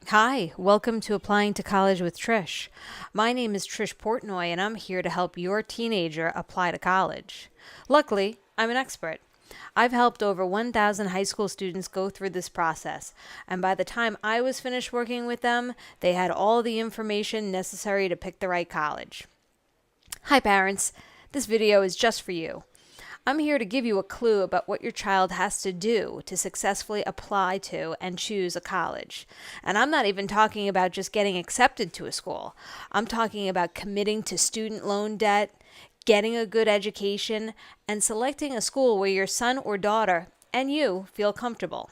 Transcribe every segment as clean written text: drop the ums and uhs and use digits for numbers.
Hi, welcome to Applying to College with Trish. My name is Trish Portnoy, and I'm here to help your teenager apply to college. Luckily, I'm an expert. I've helped over 1,000 high school students go through this process, and by the time I was finished working with them, they had all the information necessary to pick the right college. Hi, parents. This video is just for you. I'm here to give you a clue about what your child has to do to successfully apply to and choose a college. And I'm not even talking about just getting accepted to a school. I'm talking about committing to student loan debt, getting a good education, and selecting a school where your son or daughter and you feel comfortable.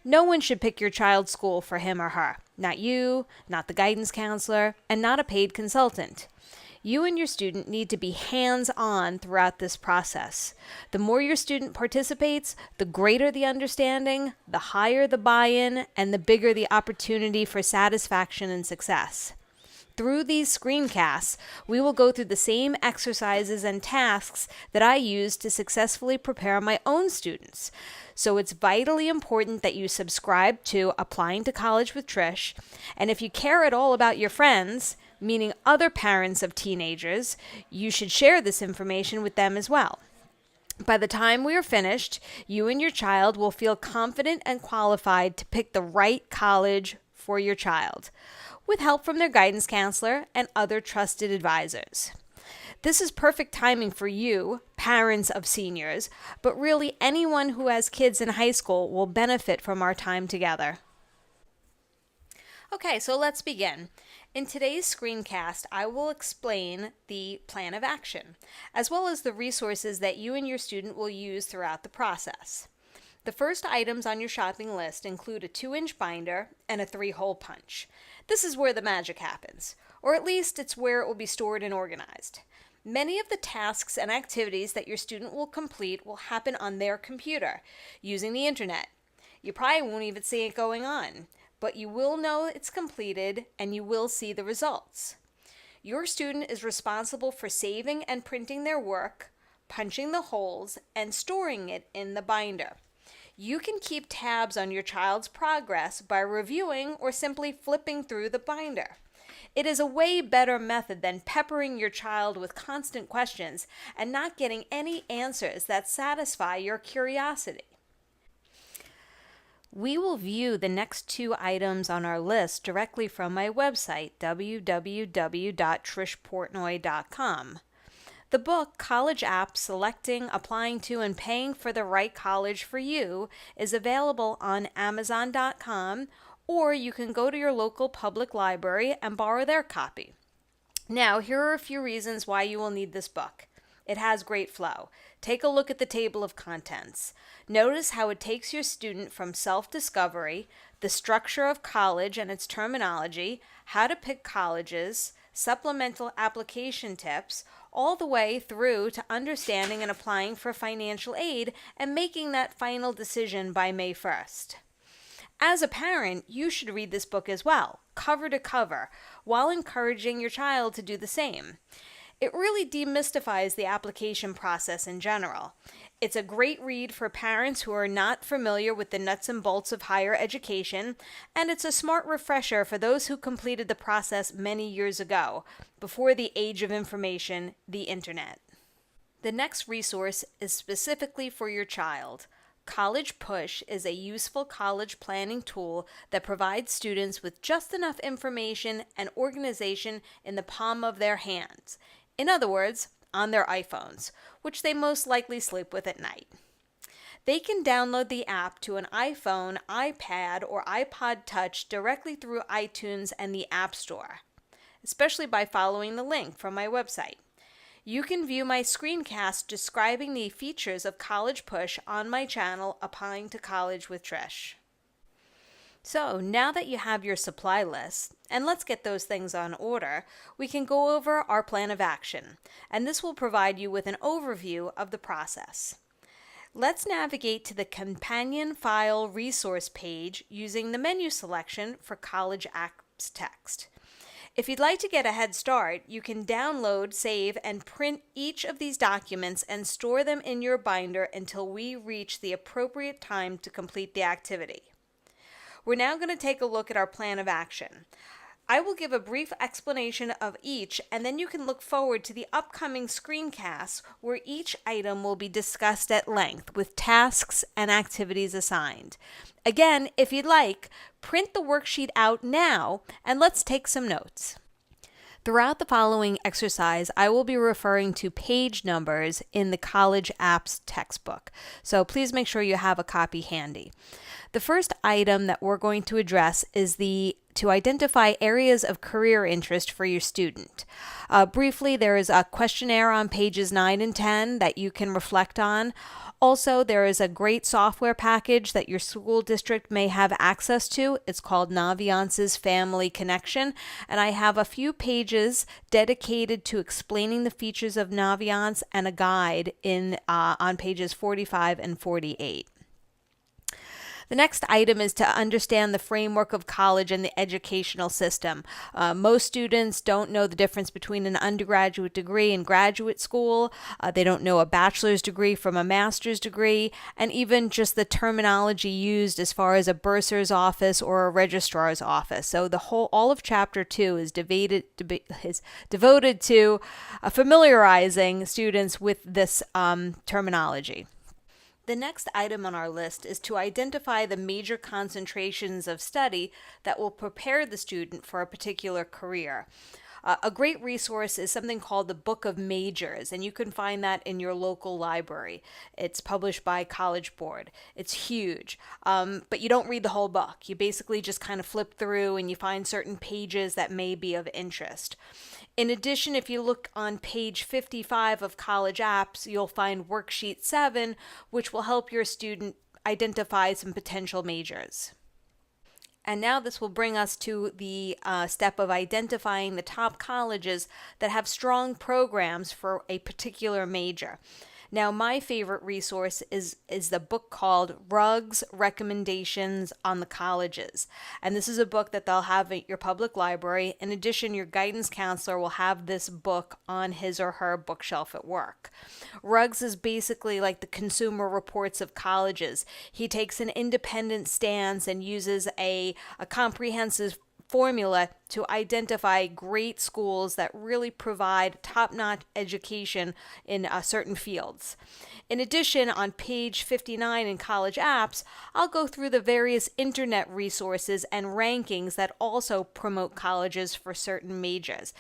No one should pick your child's school for him or her. Not you, not the guidance counselor, and not a paid consultant. You and your student need to be hands-on throughout this process. The more your student participates, the greater the understanding, the higher the buy-in, and the bigger the opportunity for satisfaction and success. Through these screencasts, we will go through the same exercises and tasks that I use to successfully prepare my own students. So it's vitally important that you subscribe to Applying to College with Trish. And if you care at all about your friends, meaning other parents of teenagers, you should share this information with them as well. By the time we are finished, you and your child will feel confident and qualified to pick the right college for your child, with help from their guidance counselor and other trusted advisors. This is perfect timing for you, parents of seniors, but really anyone who has kids in high school will benefit from our time together. Okay, so let's begin. In today's screencast, I will explain the plan of action, as well as the resources that you and your student will use throughout the process. The first items on your shopping list include a 2-inch binder and a 3-hole punch. This is where the magic happens, or at least it's where it will be stored and organized. Many of the tasks and activities that your student will complete will happen on their computer, using the internet. You probably won't even see it going on, but you will know it's completed and you will see the results. Your student is responsible for saving and printing their work, punching the holes, and storing it in the binder. You can keep tabs on your child's progress by reviewing or simply flipping through the binder. It is a way better method than peppering your child with constant questions and not getting any answers that satisfy your curiosity. We will view the next 2 items on our list directly from my website, www.trishportnoy.com. The book, College Apps Selecting, Applying to, and Paying for the Right College for You, is available on Amazon.com, or you can go to your local public library and borrow their copy. Now, here are a few reasons why you will need this book. It has great flow. Take a look at the table of contents. Notice how it takes your student from self-discovery, the structure of college and its terminology, how to pick colleges, supplemental application tips, all the way through to understanding and applying for financial aid and making that final decision by May 1st. As a parent, you should read this book as well, cover to cover, while encouraging your child to do the same. It really demystifies the application process in general. It's a great read for parents who are not familiar with the nuts and bolts of higher education, and it's a smart refresher for those who completed the process many years ago, before the age of information, the internet. The next resource is specifically for your child. College Push is a useful college planning tool that provides students with just enough information and organization in the palm of their hands. In other words, on their iPhones, which they most likely sleep with at night. They can download the app to an iPhone, iPad, or iPod Touch directly through iTunes and the App Store, especially by following the link from my website. You can view my screencast describing the features of College Push on my channel, Applying to College with Trish. So now that you have your supply list, and let's get those things on order, we can go over our plan of action, and this will provide you with an overview of the process. Let's navigate to the Companion File Resource page using the menu selection for College Apps text. If you'd like to get a head start, you can download, save, and print each of these documents and store them in your binder until we reach the appropriate time to complete the activity. We're now going to take a look at our plan of action. I will give a brief explanation of each, and then you can look forward to the upcoming screencasts where each item will be discussed at length with tasks and activities assigned. Again, if you'd like, print the worksheet out now and let's take some notes. Throughout the following exercise, I will be referring to page numbers in the College Apps textbook, so please make sure you have a copy handy. The first item that we're going to address is to identify areas of career interest for your student. Briefly, there is a questionnaire on pages 9 and 10 that you can reflect on. Also, there is a great software package that your school district may have access to. It's called Naviance's Family Connection, and I have a few pages dedicated to explaining the features of Naviance and a guide on pages 45 and 48. The next item is to understand the framework of college and the educational system. Most students don't know the difference between an undergraduate degree and graduate school. They don't know a bachelor's degree from a master's degree, and even just the terminology used as far as a bursar's office or a registrar's office. So all of Chapter 2 is devoted to familiarizing students with this terminology. The next item on our list is to identify the major concentrations of study that will prepare the student for a particular career. A great resource is something called the Book of Majors, and you can find that in your local library. It's published by College Board. It's huge, but you don't read the whole book. You basically just kind of flip through and you find certain pages that may be of interest. In addition, if you look on page 55 of College Apps, you'll find Worksheet 7, which will help your student identify some potential majors. And now this will bring us to the step of identifying the top colleges that have strong programs for a particular major. Now, my favorite resource is the book called Rugg's Recommendations on the Colleges. And this is a book that they'll have at your public library. In addition, your guidance counselor will have this book on his or her bookshelf at work. Rugg's is basically like the Consumer Reports of colleges. He takes an independent stance and uses a comprehensive formula to identify great schools that really provide top-notch education in certain fields. In addition, on page 59 in College Apps, I'll go through the various internet resources and rankings that also promote colleges for certain majors.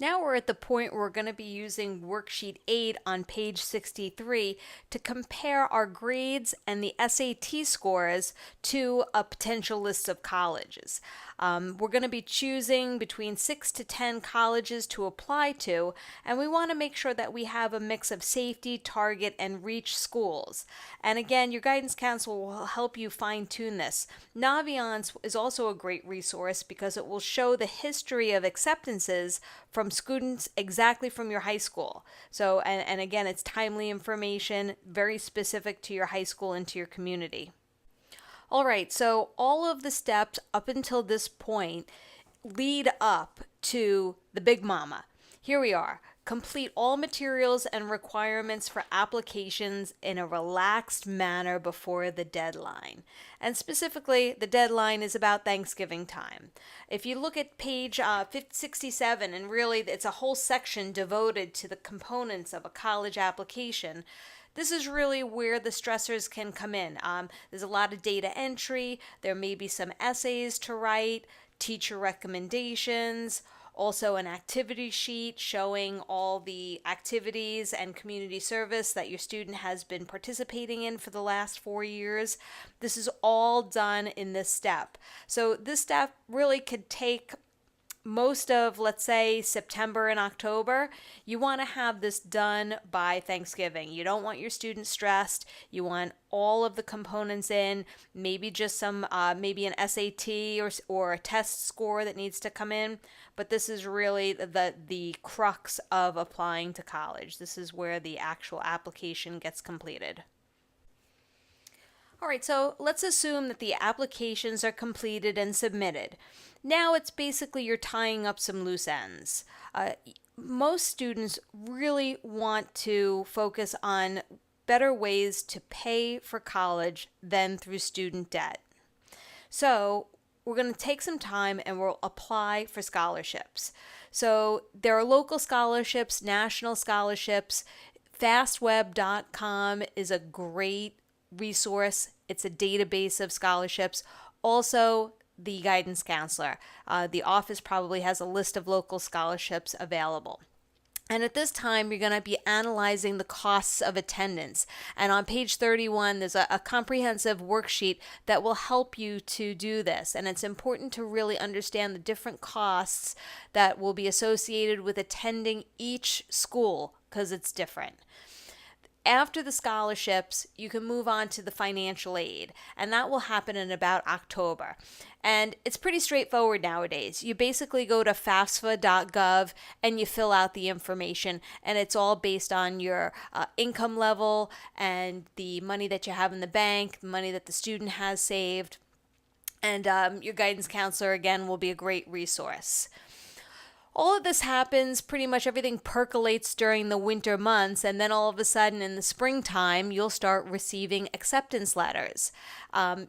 Now we're at the point where we're going to be using Worksheet 8 on page 63 to compare our grades and the SAT scores to a potential list of colleges. We're going to be choosing between 6 to 10 colleges to apply to, and we want to make sure that we have a mix of safety, target, and reach schools. And again, your guidance counselor will help you fine-tune this. Naviance is also a great resource because it will show the history of acceptances from students exactly from your high school. So, and again, it's timely information, very specific to your high school and to your community. All right, so all of the steps up until this point lead up to the Big Mama. Here we are. Complete all materials and requirements for applications in a relaxed manner before the deadline. And specifically, the deadline is about Thanksgiving time. If you look at page 67, and really it's a whole section devoted to the components of a college application, this is really where the stressors can come in. There's a lot of data entry. There may be some essays to write, teacher recommendations, also an activity sheet showing all the activities and community service that your student has been participating in for the last 4 years. This is all done in this step. So this step really could take most of, let's say, September and October. You want to have this done by Thanksgiving. You don't want your students stressed. You want all of the components in, maybe just some, maybe an SAT or a test score that needs to come in. But this is really the crux of applying to college. This is where the actual application gets completed. All right, so let's assume that the applications are completed and submitted. Now it's basically you're tying up some loose ends. Most students really want to focus on better ways to pay for college than through student debt. So we're going to take some time and we'll apply for scholarships. So there are local scholarships, national scholarships. Fastweb.com is a great resource. It's a database of scholarships. Also, the guidance counselor. The office probably has a list of local scholarships available. And at this time, you're going to be analyzing the costs of attendance. And on page 31, there's a comprehensive worksheet that will help you to do this. And it's important to really understand the different costs that will be associated with attending each school because it's different. After the scholarships, you can move on to the financial aid, and that will happen in about October. And it's pretty straightforward nowadays. You basically go to FAFSA.gov and you fill out the information, and it's all based on your income level and the money that you have in the bank, the money that the student has saved. And your guidance counselor, again, will be a great resource. All of this happens, pretty much everything percolates during the winter months, and then all of a sudden in the springtime, you'll start receiving acceptance letters.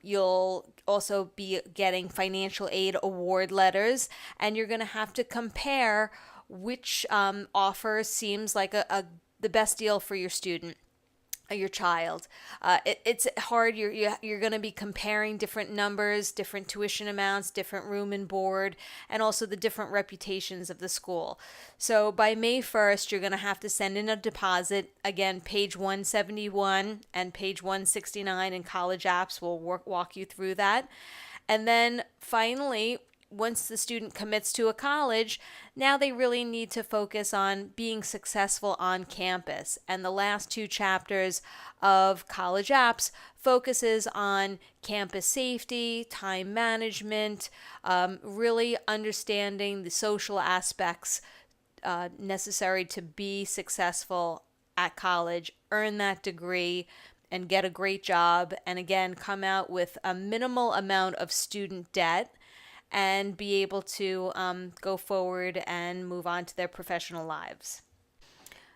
You'll also be getting financial aid award letters, and you're going to have to compare which offer seems like the best deal for your student. Your child. It's hard. You're going to be comparing different numbers, different tuition amounts, different room and board, and also the different reputations of the school. So by May 1st, you're going to have to send in a deposit. Again, page 171 and page 169 in College Apps will walk you through that. And then finally, once the student commits to a college, now they really need to focus on being successful on campus. And the last two chapters of College Apps focuses on campus safety, time management, really understanding the social aspects necessary to be successful at college, earn that degree, and get a great job. And again, come out with a minimal amount of student debt and be able to go forward and move on to their professional lives.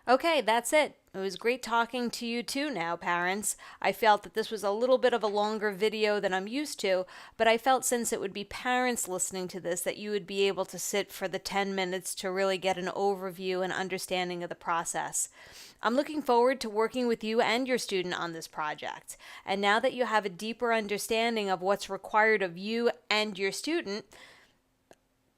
Okay, that's it. It was great talking to you too now, parents. I felt that this was a little bit of a longer video than I'm used to, but I felt since it would be parents listening to this that you would be able to sit for the 10 minutes to really get an overview and understanding of the process. I'm looking forward to working with you and your student on this project. And now that you have a deeper understanding of what's required of you and your student,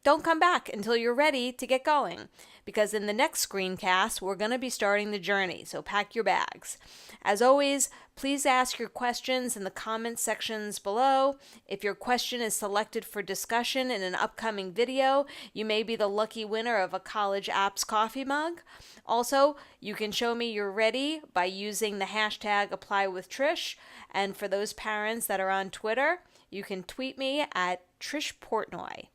don't come back until you're ready to get going, because in the next screencast, we're going to be starting the journey, so pack your bags. As always, please ask your questions in the comment sections below. If your question is selected for discussion in an upcoming video, you may be the lucky winner of a College Apps coffee mug. Also, you can show me you're ready by using the hashtag #ApplyWithTrish, and for those parents that are on Twitter, you can tweet me at Trish Portnoy.